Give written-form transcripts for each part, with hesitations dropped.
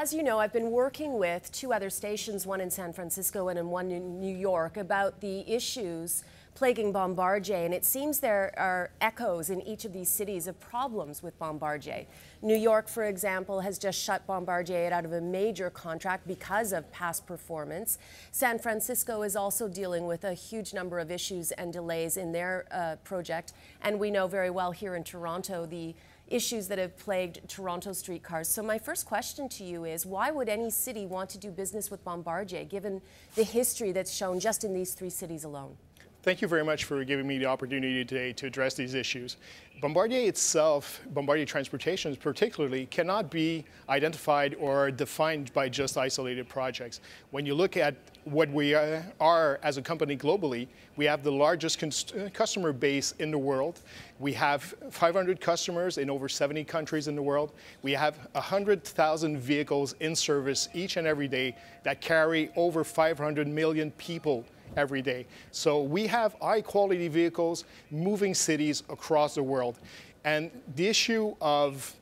as you know, I've been working with two other stations, one in San Francisco and one in New York, about the issues plaguing Bombardier, and it seems there are echoes in each of these cities of problems with Bombardier. New York, for example, has just shut Bombardier out of a major contract because of past performance. San Francisco is also dealing with a huge number of issues and delays in their project, and we know very well here in Toronto the issues that have plagued Toronto streetcars. So my first question to you is, why would any city want to do business with Bombardier, given the history that's shown just in these three cities alone? Thank you very much for giving me the opportunity today to address these issues. Bombardier itself, Bombardier Transportation particularly, cannot be identified or defined by just isolated projects. When you look at what we are as a company globally, we have the largest customer base in the world. We have 500 customers in over 70 countries in the world. We have 100,000 vehicles in service each and every day that carry over 500 million people every day. So we have high quality vehicles moving cities across the world. And the issue of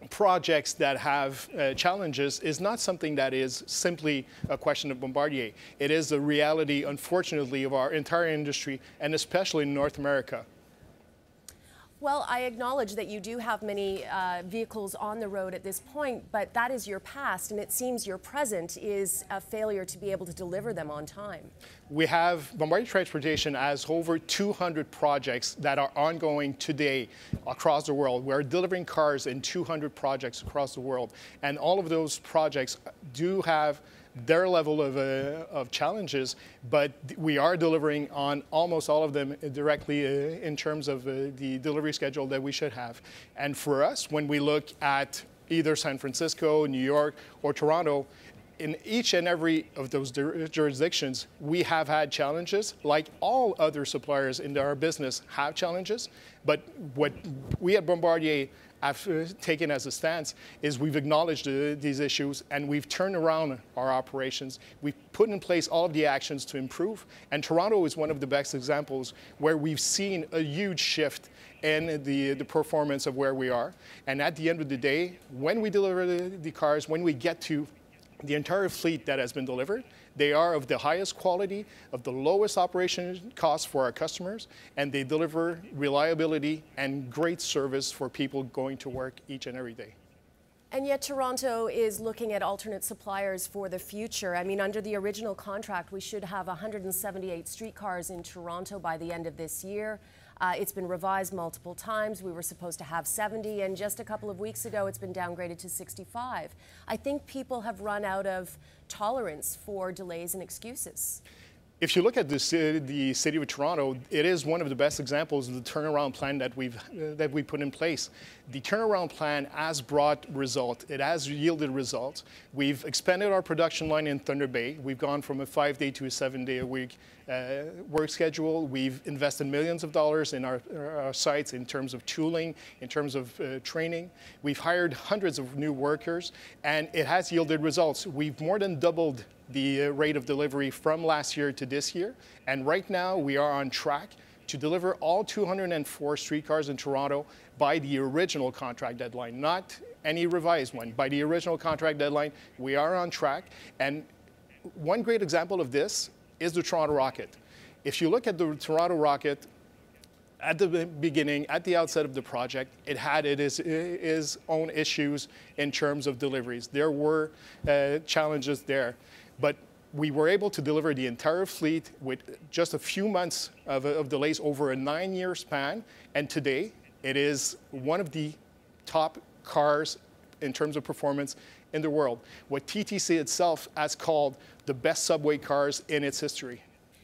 projects that have challenges is not something that is simply a question of Bombardier. It is the reality, unfortunately, of our entire industry, and especially in North America. Well, I acknowledge that you do have many vehicles on the road at this point, but that is your past, and it seems your present is a failure to be able to deliver them on time. We have Bombardier Transportation has over 200 projects that are ongoing today across the world. We're delivering cars in 200 projects across the world, and all of those projects do have their level of challenges, but we are delivering on almost all of them directly in terms of the delivery schedule that we should have. And for us, when we look at either San Francisco, New York, or Toronto, in each and every of those jurisdictions, we have had challenges, like all other suppliers in our business have challenges. But what we at Bombardier have taken as a stance is we've acknowledged these issues and we've turned around our operations. We've put in place all of the actions to improve. And Toronto is one of the best examples where we've seen a huge shift in the performance of where we are. And at the end of the day, when we deliver the cars, when we get to the entire fleet that has been delivered, they are of the highest quality, of the lowest operation costs for our customers, and they deliver reliability and great service for people going to work each and every day. And yet Toronto is looking at alternate suppliers for the future. I mean, under the original contract, we should have 178 streetcars in Toronto by the end of this year. It's been revised multiple times. We were supposed to have 70, and just a couple of weeks ago, it's been downgraded to 65. I think people have run out of tolerance for delays and excuses. If you look at the city of Toronto, it is one of the best examples of the turnaround plan that we put in place. The turnaround plan has brought results. It has yielded results. We've expanded our production line in Thunder Bay. We've gone from a 5-day to a 7-day-a-week work schedule. We've invested millions of dollars in our sites in terms of tooling, in terms of training. We've hired hundreds of new workers, and it has yielded results. We've more than doubled the rate of delivery from last year to this year. And right now we are on track to deliver all 204 streetcars in Toronto by the original contract deadline, not any revised one. By the original contract deadline, we are on track. And one great example of this is the Toronto Rocket. If you look at the Toronto Rocket, at the beginning, at the outset of the project, it had its own issues in terms of deliveries. There were challenges there. But we were able to deliver the entire fleet with just a few months of delays over a 9-year span. And today, it is one of the top cars in terms of performance in the world. What TTC itself has called the best subway cars in its history.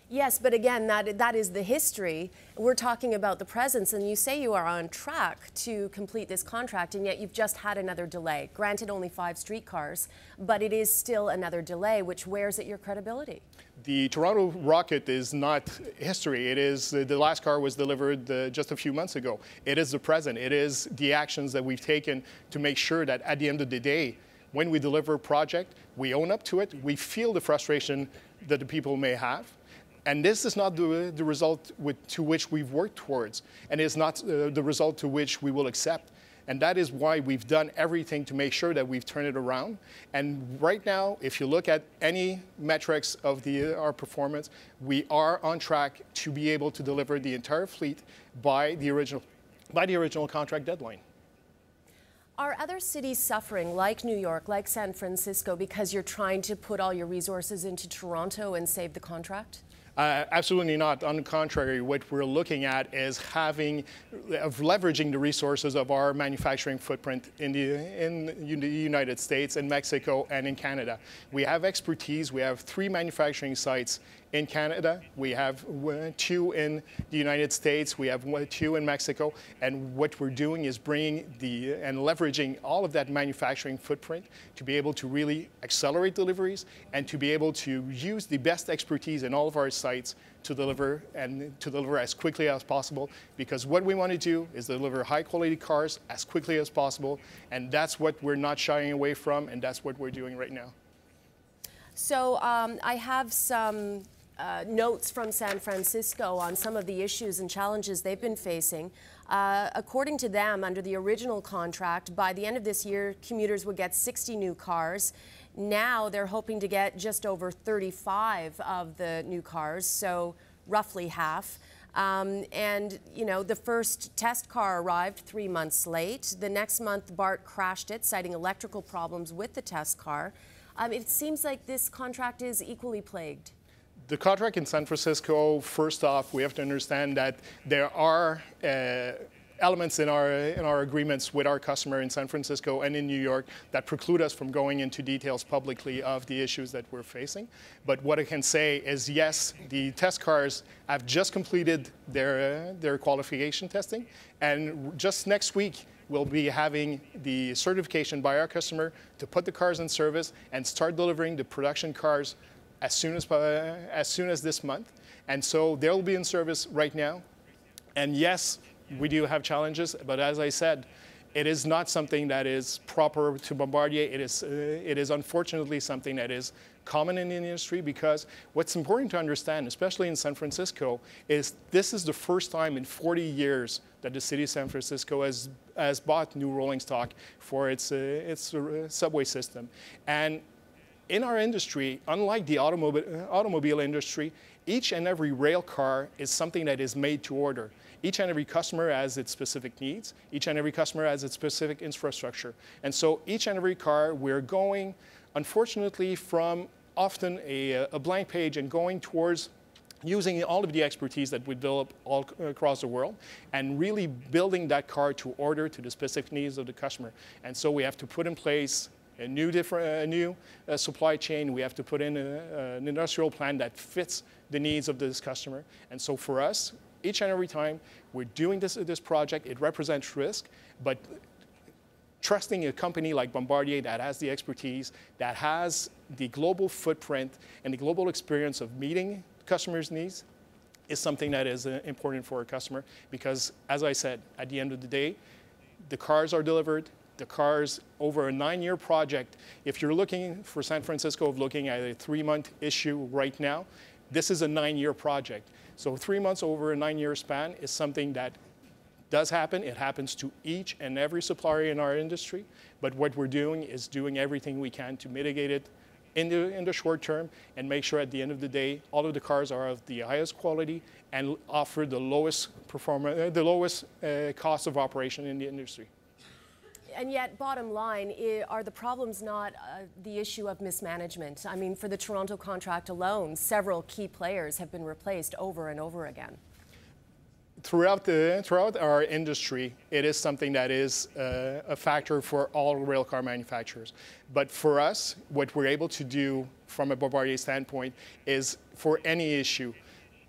Yes, but again, that is the history. We're talking about the presence, and you say you are on track to complete this contract, and yet you've just had another delay. Granted, only 5 streetcars, but it is still another delay, which wears at your credibility. The Toronto Rocket is not history. It is the last car was delivered just a few months ago. It is the present. It is the actions that we've taken to make sure that at the end of the day, when we deliver a project, we own up to it. We feel the frustration that the people may have. And this is not the result to which we've worked towards, and it's not the result to which we will accept. And that is why we've done everything to make sure that we've turned it around. And right now, if you look at any metrics of our performance, we are on track to be able to deliver the entire fleet by the original contract deadline. Are other cities suffering, like New York, like San Francisco, because you're trying to put all your resources into Toronto and save the contract? Absolutely not. On the contrary, what we're looking at is leveraging the resources of our manufacturing footprint in the United States, in Mexico, and in Canada. We have expertise. We have 3 manufacturing sites in Canada. We have 2 in the United States. We have 2 in Mexico. And what we're doing is bringing and leveraging all of that manufacturing footprint to be able to really accelerate deliveries and to be able to use the best expertise in all of our sites to deliver as quickly as possible, because what we want to do is deliver high quality cars as quickly as possible, and that's what we're not shying away from, and that's what we're doing right now. So I have some notes from San Francisco on some of the issues and challenges they've been facing. According to them, under the original contract, by the end of this year, commuters would get 60 new cars. Now they're hoping to get just over 35 of the new cars, so roughly half. And, you know, the first test car arrived 3 months late. The next month, BART crashed it, citing electrical problems with the test car. It seems like this contract is equally plagued. The contract in San Francisco, first off, we have to understand that there are elements in our agreements with our customer in San Francisco and in New York that preclude us from going into details publicly of the issues that we're facing. But what I can say is, yes, the test cars have just completed their qualification testing, and just next week we'll be having the certification by our customer to put the cars in service and start delivering the production cars as soon as this month. And so they'll be in service right now. And yes, we do have challenges, but as I said, it is not something that is proper to Bombardier. It is unfortunately something that is common in the industry, because what's important to understand, especially in San Francisco, is this is the first time in 40 years that the city of San Francisco has bought new rolling stock for its subway system. And in our industry, unlike the automobile industry, each and every rail car is something that is made to order. Each and every customer has its specific needs. Each and every customer has its specific infrastructure. And so each and every car, we're going, unfortunately, from often a blank page and going towards using all of the expertise that we develop all across the world and really building that car to order to the specific needs of the customer. And so we have to put in place a new supply chain. We have to put in an industrial plan that fits the needs of this customer. And so for us, each and every time we're doing this project, it represents risk, but trusting a company like Bombardier that has the expertise, that has the global footprint and the global experience of meeting customers' needs is something that is important for a customer, because, as I said, at the end of the day, the cars are delivered. The cars over a 9-year project. If you're looking for San Francisco, looking at a 3-month issue right now, this is a 9-year project. So 3 months over a 9-year span is something that does happen. It happens to each and every supplier in our industry. But what we're doing is doing everything we can to mitigate it in the short term and make sure at the end of the day, all of the cars are of the highest quality and offer the lowest cost of operation in the industry. And yet, bottom line, are the problems not the issue of mismanagement? I mean, for the Toronto contract alone, several key players have been replaced over and over again. Throughout our industry, it is something that is a factor for all railcar manufacturers. But for us, what we're able to do from a Bombardier standpoint is, for any issue,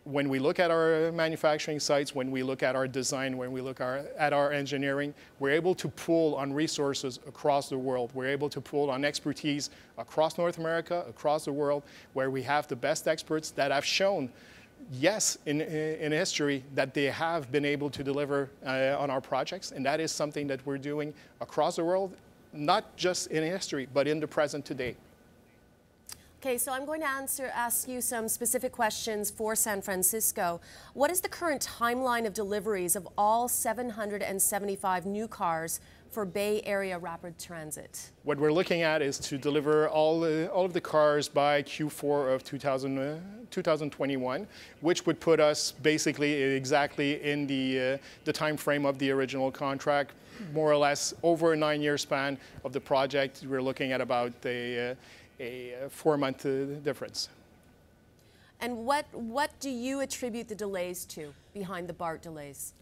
when we look at our manufacturing sites, when we look at our design, when we look at our engineering, we're able to pull on resources across the world. We're able to pull on expertise across North America, across the world, where we have the best experts that have shown, yes, in history, that they have been able to deliver on our projects. And that is something that we're doing across the world, not just in history, but in the present today. Okay, so I'm going to ask you some specific questions for San Francisco. What is the current timeline of deliveries of all 775 new cars for Bay Area Rapid Transit? What we're looking at is to deliver all of the cars by Q4 of 2021, which would put us basically exactly in the time frame of the original contract, more or less over a 9-year span of the project. We're looking at about a 4-month difference. And what do you attribute the delays to, behind the BART delays?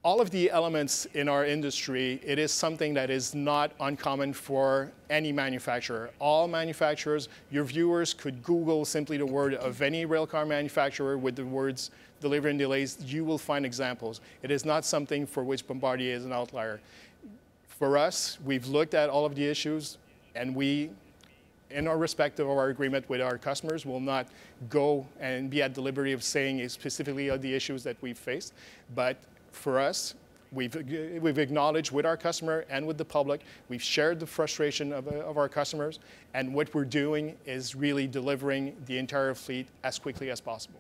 All of the elements in our industry, it is something that is not uncommon for any manufacturer. All manufacturers, your viewers could Google simply the word of any railcar manufacturer with the words delivery and delays. You will find examples. It is not something for which Bombardier is an outlier. For us, we've looked at all of the issues, and we, in our respect of our agreement with our customers, will not go and be at the liberty of saying specifically the issues that we've faced. But for us, we've acknowledged with our customer and with the public, we've shared the frustration of our customers, and what we're doing is really delivering the entire fleet as quickly as possible.